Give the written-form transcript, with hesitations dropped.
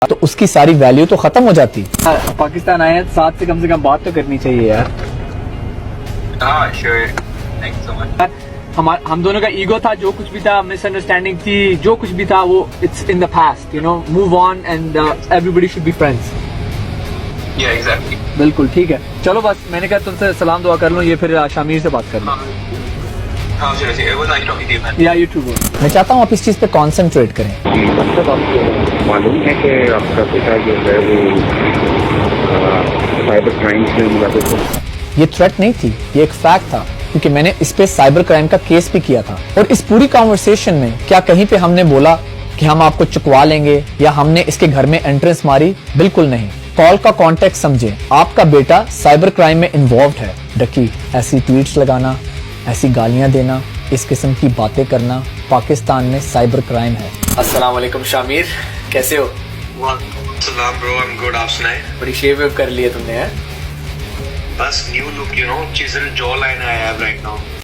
तो उसकी सारी वैल्यू तो खत्म हो जाती। पाकिस्तान आए हैं, साथ से कम बात तो करनी चाहिए यार। Sure, thank you so much. हम दोनों का ईगो था, जो कुछ भी था, मिसअंडरस्टैंडिंग थी, जो कुछ भी था वो it's in the past, you know, move on and everybody should be friends. या एग्जैक्टली। बिल्कुल ठीक है, चलो बस मैंने कहा तुमसे सलाम दुआ कर लूं, ये फिर शामिर से बात कर लूं। हाँ चलो, it was nice talking to you, man. या यू टू। मैं चाहता हूँ आप इस चीज पे कॉन्सेंट्रेट करें। मतलब आपको मालूम है कि आपका पिता जो है वो साइबर क्राइम्स में मुलविस है? ये थ्रेट नहीं थी, ये एक फैक्ट था, क्योंकि मैंने इस पे साइबर क्राइम का केस भी किया था। और इस पूरी कॉन्वर्सेशन में क्या कहीं पे हमने बोला कि हम आपको चुकवा लेंगे या हमने इसके घर में एंट्रेंस मारी? बिल्कुल नहीं। कॉल का कॉन्टेक्स्ट समझे, आपका बेटा साइबर क्राइम में इन्वॉल्व है। डकी, ऐसी ट्वीट्स लगाना, ऐसी गालियां देना, इस किस्म की बातें करना पाकिस्तान में साइबर क्राइम है। अस्सलाम वालेकुम शामिर, कैसे हो? सलाम ब्रो, आई एम गुड। आप सुनाए? बड़ी शेव वेव कर लिए तुमने है? बस new look, you know, chisel jaw line I have right now.